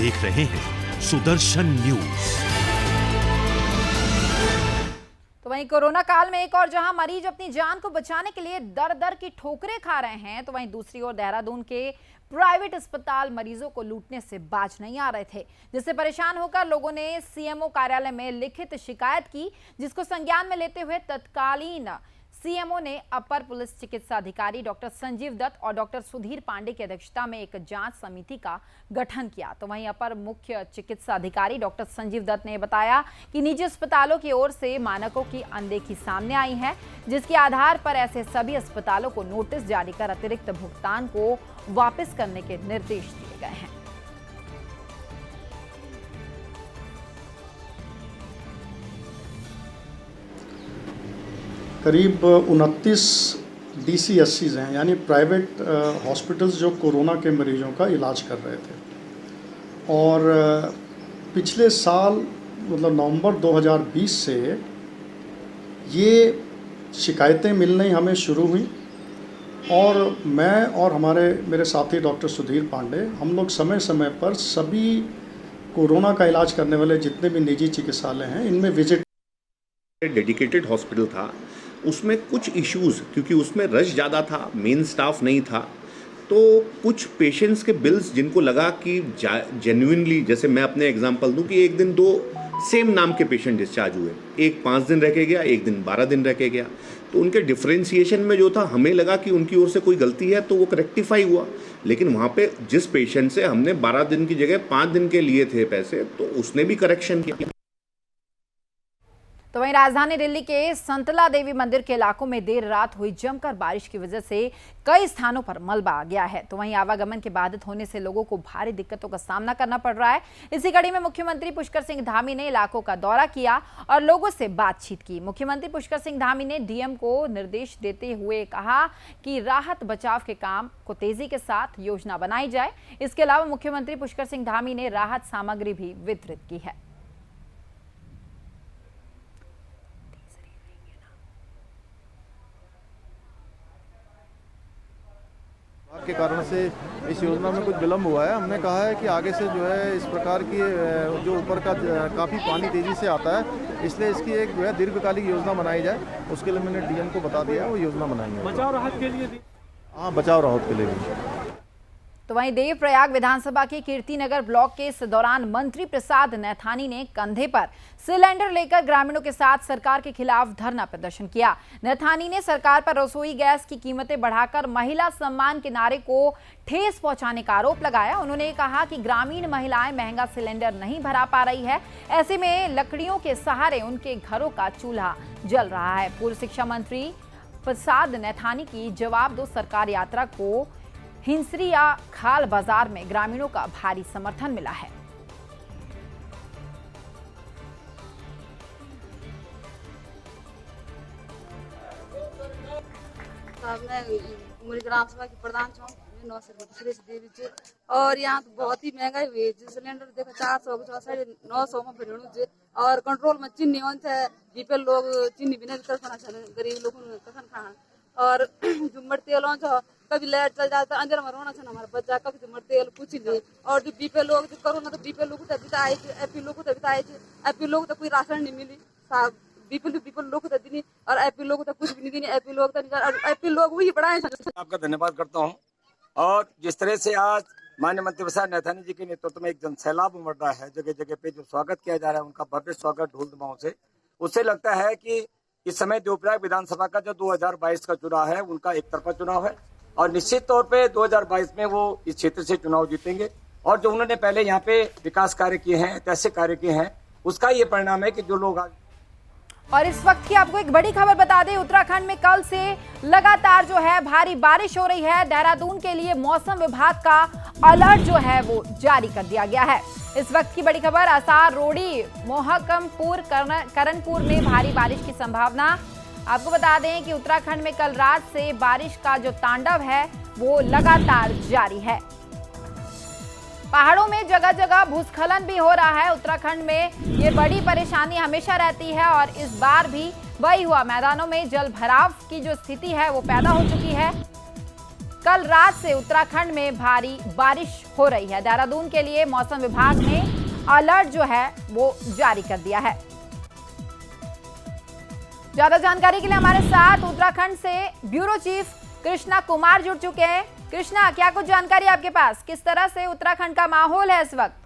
देख रहे हैं सुदर्शन न्यूज। तो वहीं कोरोना काल में एक और जहां मरीज अपनी जान को बचाने के लिए दर दर की ठोकरें खा रहे हैं, तो वहीं दूसरी ओर देहरादून के प्राइवेट अस्पताल मरीजों को लूटने से बाज नहीं आ रहे थे, जिससे परेशान होकर लोगों ने सीएमओ कार्यालय में लिखित शिकायत की, जिसको संज्ञान में लेते हुए तत्कालीन सीएमओ ने अपर पुलिस चिकित्सा अधिकारी डॉक्टर संजीव दत्त और डॉक्टर सुधीर पांडे की अध्यक्षता में एक जांच समिति का गठन किया। तो वहीं अपर मुख्य चिकित्सा अधिकारी डॉक्टर संजीव दत्त ने बताया कि निजी अस्पतालों की ओर से मानकों की अनदेखी सामने आई है, जिसके आधार पर ऐसे सभी अस्पतालों को नोटिस जारी कर अतिरिक्त भुगतान को वापस करने के निर्देश दिए गए हैं। करीब 29 DCSCs हैं, यानी प्राइवेट हॉस्पिटल्स जो कोरोना के मरीजों का इलाज कर रहे थे। और पिछले साल मतलब नवंबर 2020 से ये शिकायतें मिलनी हमें शुरू हुई और मैं और मेरे साथी डॉक्टर सुधीर पांडे हम लोग समय समय पर सभी कोरोना का इलाज करने वाले जितने भी निजी चिकित्सालय हैं इनमें विजिट। डेडिकेटेड हॉस्पिटल था, उसमें कुछ इश्यूज़, क्योंकि उसमें रश ज़्यादा था, मेन स्टाफ नहीं था, तो कुछ पेशेंट्स के बिल्स जिनको लगा कि जेन्युइनली, जैसे मैं अपने एग्जांपल दूं कि एक दिन 2 सेम नाम के पेशेंट डिस्चार्ज हुए, एक 5 दिन रह के गया, एक दिन 12 दिन रह के गया, तो उनके डिफ्रेंशिएशन में जो था हमें लगा कि उनकी ओर से कोई गलती है तो वो रेक्टिफाई हुआ। लेकिन वहाँ पे जिस पेशेंट से हमने 12 दिन की जगह 5 दिन के लिए थे पैसे, तो उसने भी करेक्शन किया। तो वहीं राजधानी दिल्ली के संतला देवी मंदिर के इलाकों में देर रात हुई जमकर बारिश की वजह से कई स्थानों पर मलबा आ गया है। तो वहीं आवागमन के बाधित होने से लोगों को भारी दिक्कतों का सामना करना पड़ रहा है। इसी कड़ी में मुख्यमंत्री पुष्कर सिंह धामी ने इलाकों का दौरा किया और लोगों से बातचीत की। मुख्यमंत्री पुष्कर सिंह धामी ने डीएम को निर्देश देते हुए कहा कि राहत बचाव के काम को तेजी के साथ योजना बनाई जाए। इसके अलावा मुख्यमंत्री पुष्कर सिंह धामी ने राहत सामग्री भी वितरित की है। के कारण से इस योजना में कुछ विलम्ब हुआ है। हमने कहा है कि आगे से जो है इस प्रकार की जो ऊपर का काफ़ी पानी तेज़ी से आता है, इसलिए इसकी एक जो है दीर्घकालिक योजना बनाई जाए। उसके लिए मैंने डीएम को बता दिया है, वो योजना बनाएंगे। बचाव राहत के लिए, हाँ, बचाव राहत के लिए भी। तो वहीं देवप्रयाग विधानसभा के कीर्तिनगर ब्लॉक के इस दौरान मंत्री प्रसाद नैथानी ने कंधे पर सिलेंडर लेकर ग्रामीणों के साथ सरकार के खिलाफ धरना प्रदर्शन किया। नैथानी ने सरकार पर रसोई गैस की कीमतें बढ़ाकर महिला सम्मान के नारे को ठेस पहुंचाने का आरोप लगाया। उन्होंने कहा कि ग्रामीण महिलाएं महंगा सिलेंडर नहीं भरा पा रही है, ऐसे में लकड़ियों के सहारे उनके घरों का चूल्हा जल रहा है। पूर्व शिक्षा मंत्री प्रसाद नैथानी की जवाब दो सरकार यात्रा को हिंसरिया खाल बाजार में ग्रामीणों का भारी समर्थन मिला है। मैं उमरी ग्राम सभा की प्रधान देवी और यहाँ तो बहुत ही महंगाई हुई है। सिलेंडर देखो 400 साढ़े 900 में फिर और कंट्रोल में चीनी बीपीएल लोग चीनी बिना गरीब लोग कखन खाना और जुम्मर तेल कभी लाइट चल जाता है, अंधेरा में रोना था हमारा बच्चा, कभी जुम्मर तेल कुछ नहीं। और जो बीपीएल लोग जो करो ना तो बीपीएल लोग आए थे, एपी लोग आए थे, एपी लोग तो कोई राशन नहीं मिली, बीपीएल लोग दी और एपी लोग तो कुछ भी नहीं दी, एपी लोग एपी लोग वही बढ़ाए। आपका धन्यवाद करता हूँ। और जिस तरह से आज माननीय मंत्री प्रसाद नैथानी जी के नेतृत्व में एक जन सैलाब उमड़ रहा है, जगह जगह पे जो स्वागत किया जा रहा है उनका भव्य स्वागत ढोल दमाओं से, उससे लगता है कि इस समय देवप्रयाग विधानसभा का जो 2022 का चुनाव है उनका एक तरफा चुनाव है और निश्चित तौर पे 2022 में वो इस क्षेत्र से चुनाव जीतेंगे। और जो उन्होंने पहले यहाँ पे विकास कार्य किए हैं, ऐतिहासिक कार्य किए हैं, उसका ये परिणाम है कि जो लोग आज। और इस वक्त की आपको एक बड़ी खबर बता दें, उत्तराखंड में कल से लगातार जो है भारी बारिश हो रही है। देहरादून के लिए मौसम विभाग का अलर्ट जो है वो जारी कर दिया गया है। इस वक्त की बड़ी खबर, आसार, रोड़ी, मोहकमपुर, करणपुर में भारी बारिश की संभावना। आपको बता दें कि उत्तराखंड में कल रात से बारिश का जो तांडव है वो लगातार जारी है। पहाड़ों में जगह जगह भूस्खलन भी हो रहा है। उत्तराखंड में ये बड़ी परेशानी हमेशा रहती है और इस बार भी वही हुआ। मैदानों में जल भराव की जो स्थिति है वो पैदा हो चुकी है। कल रात से उत्तराखंड में भारी बारिश हो रही है। देहरादून के लिए मौसम विभाग ने अलर्ट जो है वो जारी कर दिया है। ज्यादा जानकारी के लिए हमारे साथ उत्तराखंड से ब्यूरो चीफ कृष्णा कुमार जुड़ चुके हैं। कृष्णा, क्या कुछ जानकारी आपके पास, किस तरह से उत्तराखंड का माहौल है इस वक्त?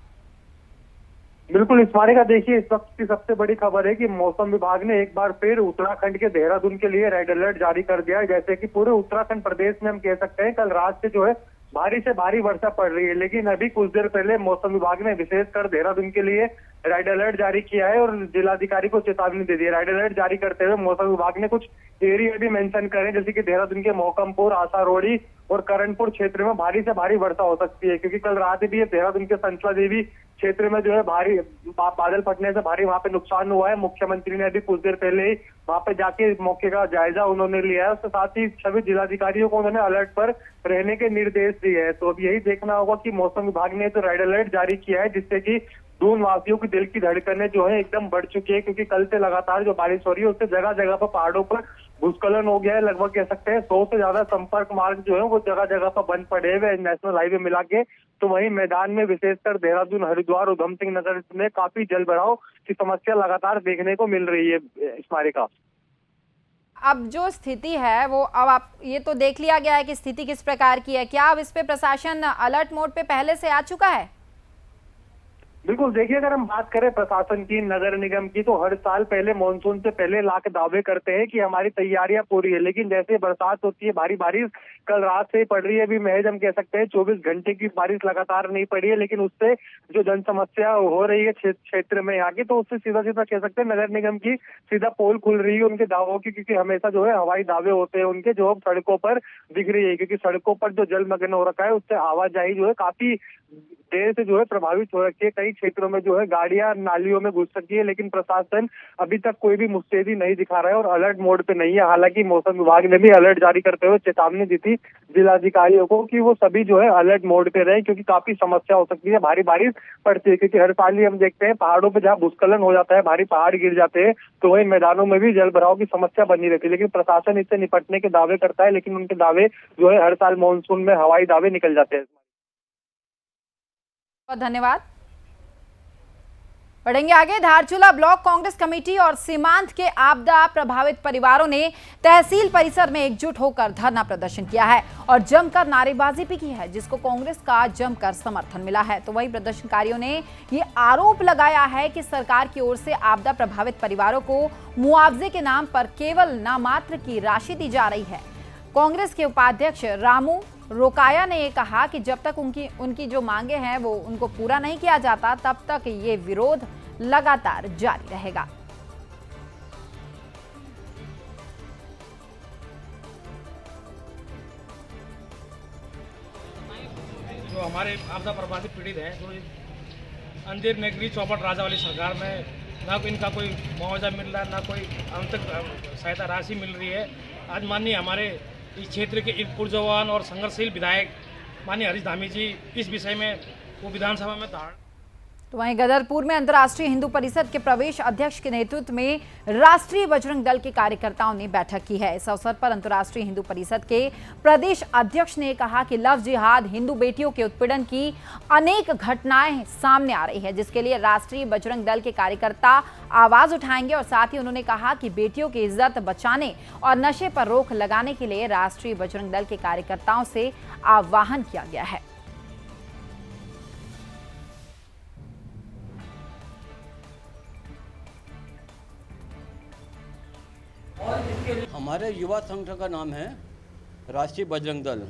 बिल्कुल स्मारिका, देखिए इस वक्त की सबसे बड़ी खबर है कि मौसम विभाग ने एक बार फिर उत्तराखंड के देहरादून के लिए रेड अलर्ट जारी कर दिया है। जैसे कि पूरे उत्तराखंड प्रदेश में हम कह सकते हैं कल रात से जो है भारी से भारी वर्षा पड़ रही है, लेकिन अभी कुछ देर पहले मौसम विभाग ने विशेषकर देहरादून के लिए रेड अलर्ट जारी किया है और जिलाधिकारी को चेतावनी दे दी है। रेड अलर्ट जारी करते हुए मौसम विभाग ने कुछ एरिया भी मेंशन करे, जैसे कि देहरादून के मौकमपुर, आसारोड़ी और करणपुर क्षेत्र में भारी से भारी वर्षा हो सकती है, क्योंकि कल रात भी देहरादून के संचला देवी क्षेत्र में जो है भारी बादल फटने से भारी वहां पे नुकसान हुआ है। मुख्यमंत्री ने अभी कुछ देर पहले ही वहां पे जाके मौके का जायजा उन्होंने लिया है। उसके साथ ही सभी जिलाधिकारियों को उन्होंने अलर्ट पर रहने के निर्देश दिए हैं। तो अब यही देखना होगा कि मौसम विभाग ने तो रेड अलर्ट जारी किया है, जिससे कि दून वासियों की दिल की धड़कनें जो है एकदम बढ़ चुकी है, क्योंकि कल से लगातार जो बारिश हो रही है उससे जगह जगह पर पहाड़ों पर भूस्खलन हो गया है। लगभग कह सकते हैं 100 से ज्यादा संपर्क मार्ग जो है वो जगह जगह पर बंद पड़े हुए नेशनल हाईवे मिला के। तो वहीं मैदान में विशेषकर देहरादून, हरिद्वार, उधम सिंह नगर में काफी जल भराव की समस्या लगातार देखने को मिल रही है। स्मारिका, अब जो स्थिति है वो अब आप ये तो देख लिया गया है कि स्थिति किस प्रकार की है, क्या अब इस पे प्रशासन अलर्ट मोड पे पहले से आ चुका है? बिल्कुल, देखिए अगर हम बात करें प्रशासन की, नगर निगम की, तो हर साल पहले मानसून से पहले लाख दावे करते हैं कि हमारी तैयारियां पूरी है, लेकिन जैसे बरसात होती है, भारी बारिश कल रात से ही पड़ रही है। अभी महज हम कह सकते हैं 24 घंटे की बारिश लगातार नहीं पड़ी है, लेकिन उससे जो जन समस्या हो रही है क्षेत्र में यहाँ की, तो उससे सीधा सीधा कह सकते हैं नगर निगम की सीधा पोल खुल रही है उनके दावों की, क्योंकि हमेशा जो है हवाई दावे होते हैं उनके, जो अब सड़कों पर दिख रही है, क्योंकि सड़कों पर जो जलमग्न हो रखा है उससे आवाजाही जो है काफी देर से जो है प्रभावित हो रखी है। कई क्षेत्रों में जो है गाड़ियां नालियों में घुस सकी है, लेकिन प्रशासन अभी तक कोई भी मुस्तैदी नहीं दिखा रहा है और अलर्ट मोड पे नहीं है। हालांकि मौसम विभाग ने भी अलर्ट जारी करते हुए चेतावनी दी थी जिलाधिकारियों को कि वो सभी जो है अलर्ट मोड पे रहे, क्योंकि काफी समस्या हो सकती है, भारी बारिश पड़ती है। क्योंकि हर साल ही हम देखते हैं पहाड़ों पर जहाँ भूस्खलन हो जाता है, भारी पहाड़ गिर जाते हैं, तो वही मैदानों में भी जल भराव की समस्या बनी रहती है। लेकिन प्रशासन इससे निपटने के दावे करता है, लेकिन उनके दावे जो है हर साल मानसून में हवाई दावे निकल जाते हैं। बहुत धन्यवाद। बढ़ेंगे आगे। धारचूला ब्लॉक कांग्रेस कमेटी और सीमांत के आपदा प्रभावित परिवारों ने तहसील परिसर में एकजुट होकर धरना प्रदर्शन किया है और जमकर नारेबाजी भी की है, जिसको कांग्रेस का जमकर समर्थन मिला है। तो वहीं प्रदर्शनकारियों ने ये आरोप लगाया है कि सरकार की ओर से आपदा प्रभावित परिवारों को मुआवजे के नाम पर केवल नामात्र की राशि दी जा रही है। कांग्रेस के उपाध्यक्ष रामू रोकाया ने कहा कि जब तक उनकी जो मांगे हैं वो उनको पूरा नहीं किया जाता, तब तक ये विरोध लगातार जारी रहेगा। जो हमारे आपदा प्रभावित पीड़ित हैं, जो अंधेर नगरी चौपट राजा वाली सरकार में ना कोई इनका कोई मुआवजा मिल रहा है, ना कोई अंतक सहायता राशि मिल रही है। आज माननीय हमारे इस क्षेत्र के एक पुरजवान और संघर्षशील विधायक माननीय हरीश धामी जी इस विषय में वो विधानसभा में तो वहीं गदरपुर में अंतर्राष्ट्रीय हिंदू परिषद के प्रदेश अध्यक्ष के नेतृत्व में राष्ट्रीय बजरंग दल के कार्यकर्ताओं ने बैठक की है। इस अवसर पर अंतर्राष्ट्रीय हिंदू परिषद के प्रदेश अध्यक्ष ने कहा कि लव जिहाद, हिंदू बेटियों के उत्पीड़न की अनेक घटनाएं सामने आ रही है, जिसके लिए राष्ट्रीय बजरंग दल के कार्यकर्ता आवाज उठाएंगे। और साथ ही उन्होंने कहा कि बेटियों की इज्जत बचाने और नशे पर रोक लगाने के लिए राष्ट्रीय बजरंग दल के कार्यकर्ताओं से आह्वान किया गया है। हमारे युवा संगठन का नाम है राष्ट्रीय बजरंग दल।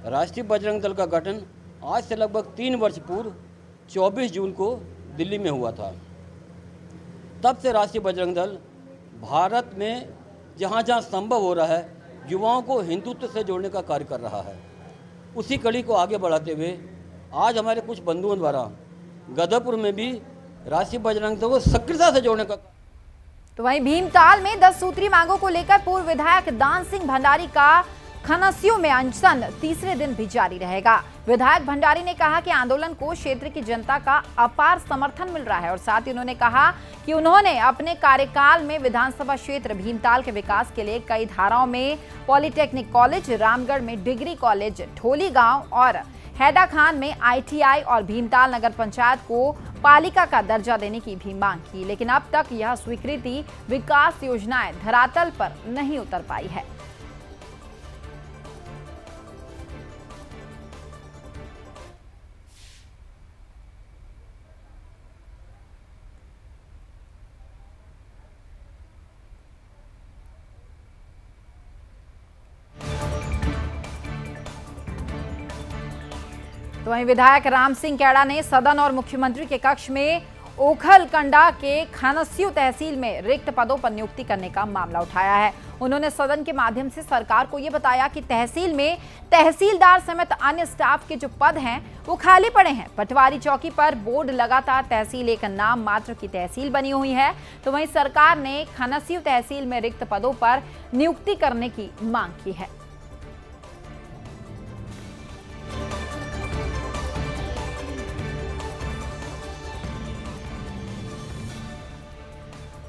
राष्ट्रीय बजरंग दल का गठन आज से लगभग 3 वर्ष पूर्व 24 जून को दिल्ली में हुआ था। तब से राष्ट्रीय बजरंग दल भारत में जहाँ जहाँ संभव हो रहा है युवाओं को हिंदुत्व से जोड़ने का कार्य कर रहा है। उसी कड़ी को आगे बढ़ाते हुए आज हमारे कुछ बंधुओं द्वारा गदरपुर में भी राष्ट्रीय बजरंग दल को सक्रियता से जोड़ने का। तो वहीं भीमताल में 10 सूत्री मांगों को लेकर पूर्व विधायक दान सिंह भंडारी का खनसियों में अनशन तीसरे दिन भी जारी रहेगा। विधायक भंडारी ने कहा कि आंदोलन को क्षेत्र की जनता का अपार समर्थन मिल रहा है और साथ ही उन्होंने कहा कि उन्होंने अपने कार्यकाल में विधानसभा क्षेत्र भीमताल के विकास के लिए कई धाराओं में पॉलिटेक्निक कॉलेज, रामगढ़ में डिग्री कॉलेज, ठोली गांव और हैदाखान में ITI और भीमताल नगर पंचायत को पालिका का दर्जा देने की भी मांग की, लेकिन अब तक यह स्वीकृति विकास योजनाएं धरातल पर नहीं उतर पाई है। तो वहीं विधायक राम सिंह कैड़ा ने सदन और मुख्यमंत्री के कक्ष में ओखलकंडा के खनस्यू तहसील में रिक्त पदों पर नियुक्ति करने का मामला उठाया है। उन्होंने सदन के माध्यम से सरकार को ये बताया कि तहसील में तहसीलदार समेत अन्य स्टाफ के जो पद हैं वो खाली पड़े हैं। पटवारी चौकी पर बोर्ड लगातार तहसील एक नाम मात्र की तहसील बनी हुई है। तो वहीं सरकार ने खनस्यू तहसील में रिक्त पदों पर नियुक्ति करने की मांग की है।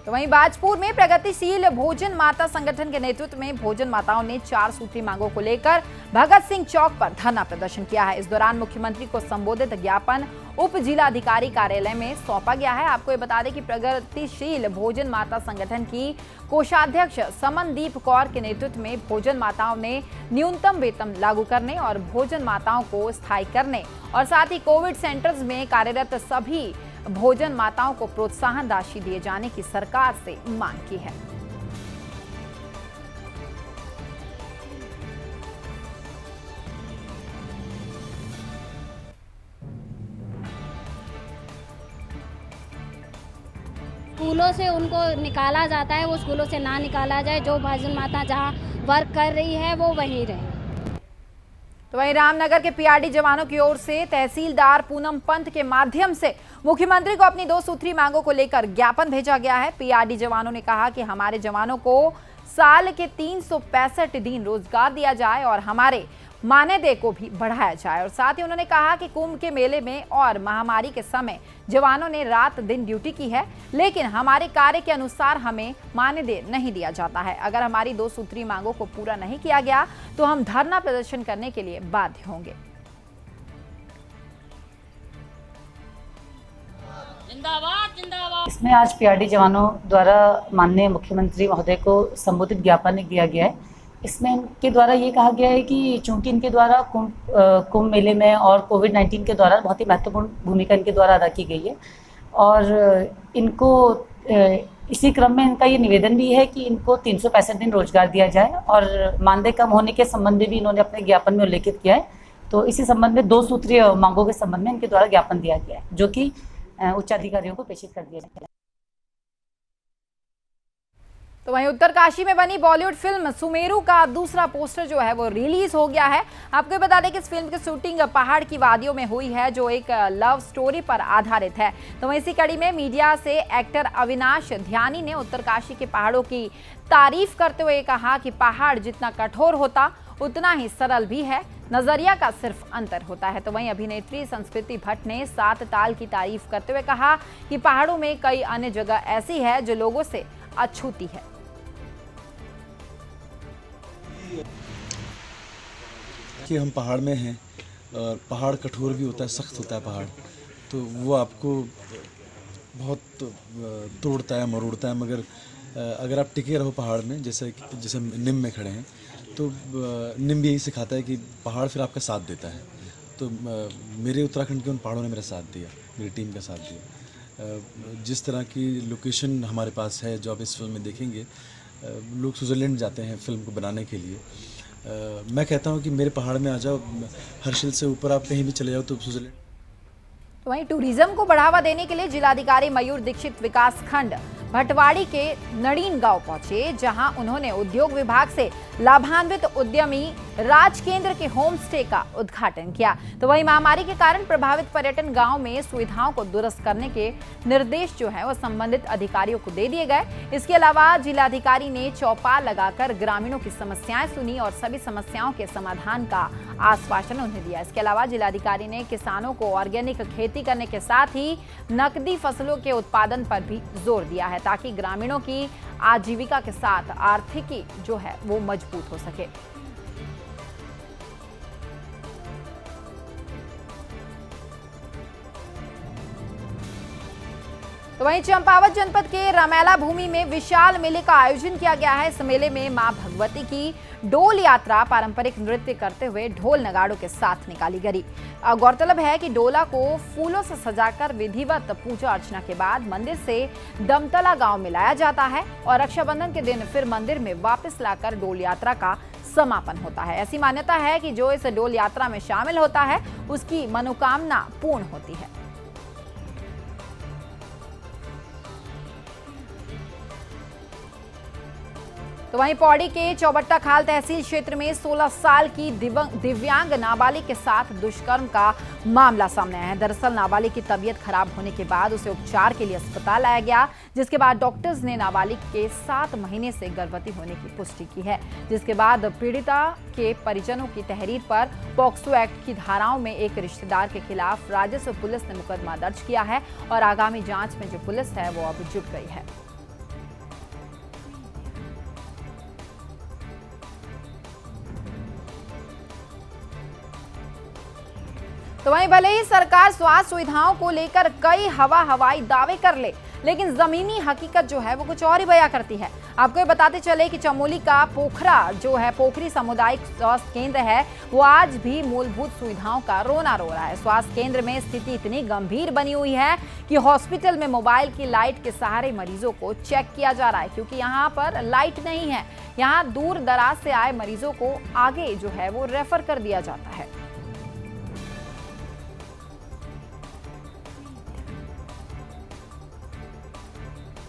तो वहीं बाजपुर में प्रगतिशील भोजन माता संगठन के नेतृत्व में भोजन माताओं ने 4 सूत्री मांगों को लेकर भगत सिंह चौक पर धरना प्रदर्शन किया है। इस दौरान मुख्यमंत्री को संबोधित ज्ञापन उप जिलाधिकारी कार्यालय में सौंपा गया है। आपको ये बता दें कि प्रगतिशील भोजन माता संगठन की कोषाध्यक्ष समनदीप कौर के नेतृत्व में भोजन माताओं ने न्यूनतम वेतन लागू करने और भोजन माताओं को स्थायी करने और साथ ही कोविड सेंटर्स में कार्यरत सभी भोजन माताओं को प्रोत्साहन राशि दिए जाने की सरकार से मांग की है। स्कूलों से उनको निकाला जाता है, वो स्कूलों से ना निकाला जाए। जो भोजन माता जहां वर्क कर रही है वो वहीं रहे। तो वहीं रामनगर के PRD जवानों की ओर से तहसीलदार पूनम पंत के माध्यम से मुख्यमंत्री को अपनी 2 सूत्री मांगों को लेकर ज्ञापन भेजा गया है। PRD जवानों ने कहा कि हमारे जवानों को साल के 365 दिन रोजगार दिया जाए और हमारे मानदेय को भी बढ़ाया जाए। और साथ ही उन्होंने कहा कि कुंभ के मेले में और महामारी के समय जवानों ने रात दिन ड्यूटी की है, लेकिन हमारे कार्य के अनुसार हमें मानदेय नहीं दिया जाता है। अगर हमारी 2 सूत्री मांगों को पूरा नहीं किया गया तो हम धरना प्रदर्शन करने के लिए बाध्य होंगे। जिंदाबाद जिंदाबाद। इसमें आज PRD जवानों द्वारा माननीय मुख्यमंत्री महोदय को संबोधित ज्ञापन दिया गया है। इसमें इनके द्वारा ये कहा गया है कि चूंकि इनके द्वारा कुंभ मेले में और कोविड-19 के दौरान बहुत ही महत्वपूर्ण भूमिका इनके द्वारा अदा की गई है और इनको इसी क्रम में इनका ये निवेदन भी है कि इनको 365 दिन रोजगार दिया जाए और मानदेय कम होने के संबंध में भी इन्होंने अपने ज्ञापन में उल्लेखित किया है। तो इसी संबंध में 2 सूत्रीय मांगों के संबंध में इनके द्वारा ज्ञापन दिया गया है, जो कि उच्चाधिकारियों को प्रेषित कर दिया जाएगा। तो वहीं उत्तरकाशी में बनी बॉलीवुड फिल्म सुमेरु का दूसरा पोस्टर जो है वो रिलीज हो गया है। आपको बता दें कि इस फिल्म की शूटिंग पहाड़ की वादियों में हुई है, जो एक लव स्टोरी पर आधारित है। तो वहीं इसी कड़ी में मीडिया से एक्टर अविनाश ध्यानी ने उत्तरकाशी के पहाड़ों की तारीफ करते हुए कहा कि पहाड़ जितना कठोर होता उतना ही सरल भी है, नजरिया का सिर्फ अंतर होता है। तो वहीं अभिनेत्री संस्कृति भट्ट ने 7 ताल की तारीफ करते हुए कहा कि पहाड़ों में कई अन्य जगह ऐसी है जो लोगों से अछूती है। कि हम पहाड़ में हैं और पहाड़ कठोर भी होता है, सख्त होता है पहाड़, तो वो आपको बहुत तोड़ता है, मरोड़ता है। मगर अगर आप टिके रहो पहाड़ में, जैसे निम में खड़े हैं, तो निम भी यही सिखाता है कि पहाड़ फिर आपका साथ देता है। तो मेरे उत्तराखंड के उन पहाड़ों ने मेरा साथ दिया, मेरी टीम का साथ दिया। जिस तरह की लोकेशन हमारे पास है, जो आप इस फिल्म में देखेंगे, लोग स्विट्ज़रलैंड जाते हैं फिल्म को बनाने के लिए। मैं कहता हूं कि मेरे पहाड़ में आ जाओ, हर्षिल से ऊपर आप कहीं भी चले जाओ तो स्विट्ज़रलैंड। तो वहीं टूरिज्म को बढ़ावा देने के लिए जिलाधिकारी मयूर दीक्षित विकास खंड भटवाड़ी के नड़ीन गांव पहुंचे, जहां उन्होंने उद्योग विभाग से लाभान्वित उद्यमी राज केंद्र के होम स्टे का उद्घाटन किया। तो वहीं महामारी के कारण प्रभावित पर्यटन गांव में सुविधाओं को दुरुस्त करने के निर्देश जो है वो संबंधित अधिकारियों को दे दिए गए। इसके अलावा जिलाधिकारी ने चौपाल लगाकर ग्रामीणों की समस्याएं सुनी और सभी समस्याओं के समाधान का आश्वासन उन्हें दिया। इसके अलावा जिलाधिकारी ने किसानों को ऑर्गेनिक खेती करने के साथ ही नकदी फसलों के उत्पादन पर भी जोर दिया है ताकि ग्रामीणों की आजीविका के साथ आर्थिकी जो है वो मजबूत हो सके। तो वहीं चंपावत जनपद के रमैला भूमि में विशाल मेले का आयोजन किया गया है। इस मेले में मां भगवती की डोल यात्रा पारंपरिक नृत्य करते हुए ढोल नगाड़ों के साथ निकाली गई। गौरतलब है कि डोला को फूलों से सजाकर विधिवत पूजा अर्चना के बाद मंदिर से दमतला गांव में लाया जाता है और रक्षाबंधन के दिन फिर मंदिर में वापस लाकर डोल यात्रा का समापन होता है। ऐसी मान्यता है कि जो इस डोल यात्रा में शामिल होता है उसकी मनोकामना पूर्ण होती है। तो वहीं पौड़ी के चौबट्टा खाल तहसील क्षेत्र में 16 साल की दिव्यांग नाबालिग के साथ दुष्कर्म का मामला सामने आया है। दरअसल नाबालिग की तबीयत खराब होने के बाद उसे उपचार के लिए अस्पताल लाया गया, जिसके बाद डॉक्टर्स ने नाबालिग के 7 महीने से गर्भवती होने की पुष्टि की है। जिसके बाद पीड़िता के परिजनों की तहरीर पर पॉक्सो एक्ट की धाराओं में एक रिश्तेदार के खिलाफ राजस्व पुलिस ने मुकदमा दर्ज किया है और आगामी जांच में जो पुलिस है वो अब जुट गई है। तो वहीं भले ही सरकार स्वास्थ्य सुविधाओं को लेकर कई हवाई दावे कर ले, लेकिन जमीनी हकीकत जो है वो कुछ और ही बयां करती है। आपको ये बताते चले कि चमोली का पोखरा जो है पोखरी सामुदायिक स्वास्थ्य केंद्र है वो आज भी मूलभूत सुविधाओं का रोना रो रहा है। स्वास्थ्य केंद्र में स्थिति इतनी गंभीर बनी हुई है कि हॉस्पिटल में मोबाइल की लाइट के सहारे मरीजों को चेक किया जा रहा है, क्योंकि यहाँ पर लाइट नहीं है। यहाँ दूर दराज से आए मरीजों को आगे जो है वो रेफर कर दिया जाता है।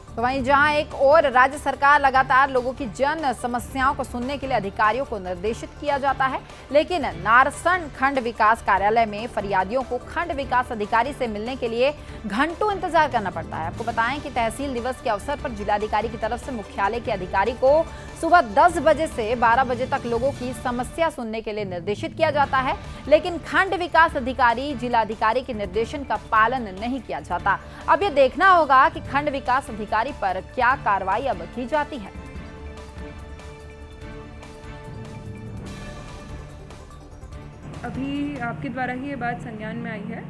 तो वहीं जहां एक और राज्य सरकार लगातार लोगों की जन समस्याओं को सुनने के लिए अधिकारियों को निर्देशित किया जाता है, लेकिन नारसन खंड विकास कार्यालय में फरियादियों को खंड विकास अधिकारी से मिलने के लिए घंटों इंतजार करना पड़ता है। आपको बताएं कि तहसील दिवस के अवसर पर जिलाधिकारी की तरफ से मुख्यालय के अधिकारी को सुबह 10 बजे से 12 बजे तक लोगों की समस्या सुनने के लिए निर्देशित किया जाता है, लेकिन खंड विकास अधिकारी जिलाधिकारी के निर्देशन का पालन नहीं किया जाता। अब ये देखना होगा कि खंड विकास अधिकारी पर क्या कार्रवाई अब की जाती है। अभी आपके द्वारा ही ये बात संज्ञान में आई है।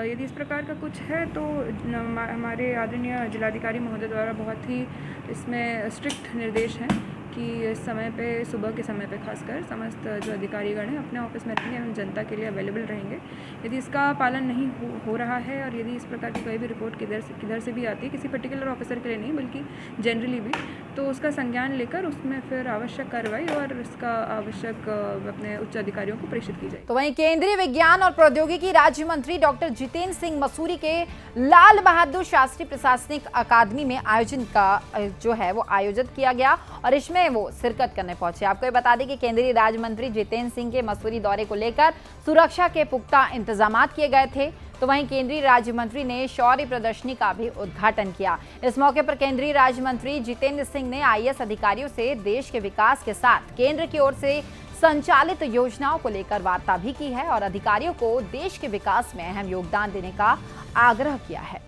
यदि इस प्रकार का कुछ है तो हमारे आदरणीय जिलाधिकारी महोदय द्वारा बहुत ही इसमें स्ट्रिक्ट निर्देश हैं कि इस समय पे सुबह के समय पे खासकर समस्त जो अधिकारीगण हैं अपने ऑफिस में रहेंगे एवं जनता के लिए अवेलेबल रहेंगे। यदि इसका पालन नहीं हो रहा है और यदि इस प्रकार की कोई भी रिपोर्ट किधर से भी आती है, किसी पर्टिकुलर ऑफिसर के लिए नहीं बल्कि जनरली भी, तो उसका संज्ञान लेकर उसमें फिर आवश्यक कार्रवाई और इसका आवश्यक अपने उच्च अधिकारियों को प्रेषित की जाए। तो वहीं केंद्रीय विज्ञान और प्रौद्योगिकी राज्य मंत्री डॉक्टर जितेंद्र सिंह मसूरी के लाल बहादुर शास्त्री प्रशासनिक अकादमी में आयोजन का जो है वो आयोजित किया गया और इसमें वो शिरकत करने पहुंचे। आपको ये बता दें कि केंद्रीय राज्य मंत्री जितेंद्र सिंह के मसूरी दौरे को लेकर सुरक्षा के पुख्ता इंतजाम किए गए थे। तो वहीं केंद्रीय राज्य मंत्री ने शौर्य प्रदर्शनी का भी उद्घाटन किया। इस मौके पर केंद्रीय राज्य मंत्री जितेंद्र सिंह ने आईएएस अधिकारियों से देश के विकास के साथ केंद्र की ओर से संचालित योजनाओं को लेकर वार्ता भी की है और अधिकारियों को देश के विकास में अहम योगदान देने का आग्रह किया है।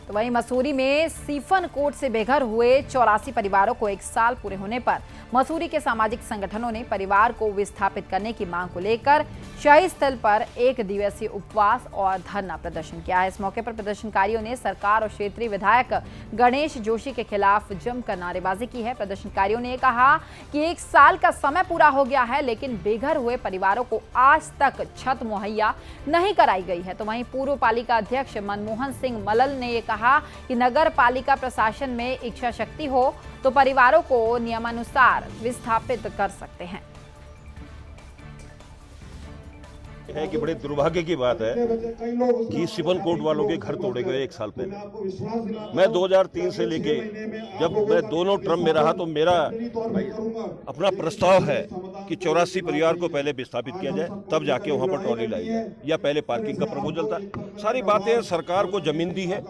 तो वहीं मसूरी में सीफन कोट से बेघर हुए 84 परिवारों को 1 साल पूरे होने पर मसूरी के सामाजिक संगठनों ने परिवार को विस्थापित करने की मांग को लेकर शहीद स्थल पर 1 दिवसीय उपवास और धरना प्रदर्शन किया है। इस मौके पर प्रदर्शनकारियों ने सरकार और क्षेत्रीय विधायक गणेश जोशी के खिलाफ जमकर नारेबाजी की है। प्रदर्शनकारियों ने कहा कि 1 साल का समय पूरा हो गया है, लेकिन बेघर हुए परिवारों को आज तक छत मुहैया नहीं कराई गई है। तो वहीं पूर्व पालिका अध्यक्ष मनमोहन सिंह मलल ने यह कहा कि नगर पालिका प्रशासन में इच्छा शक्ति हो तो परिवारों को नियमानुसार विस्थापित कर सकते हैं। है कि बड़े दुर्भाग्य की बात है कि सिपन कोट वालों के घर तोड़े गए 1 साल पहले। मैं 2003 से लेके जब मैं दोनों टर्म में रहा तो मेरा अपना प्रस्ताव है कि 84 परिवार को पहले विस्थापित किया जाए, तब जाके वहाँ पर ट्रॉली लाई जाए, या पहले पार्किंग का प्रपोजल था। सारी बातें सरकार को जमीन दी है,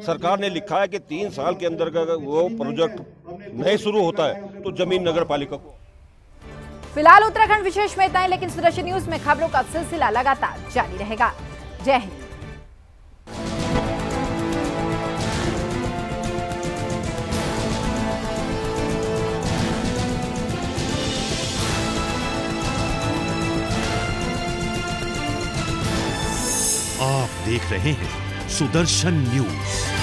सरकार ने लिखा है कि 3 साल के अंदर का वो प्रोजेक्ट नहीं शुरू होता है तो जमीन नगर पालिका को। फिलहाल उत्तराखंड विशेष में इतना ही, लेकिन सुदर्शन न्यूज में खबरों का सिलसिला लगातार जारी रहेगा। जय हिंद। आप देख रहे हैं सुदर्शन न्यूज।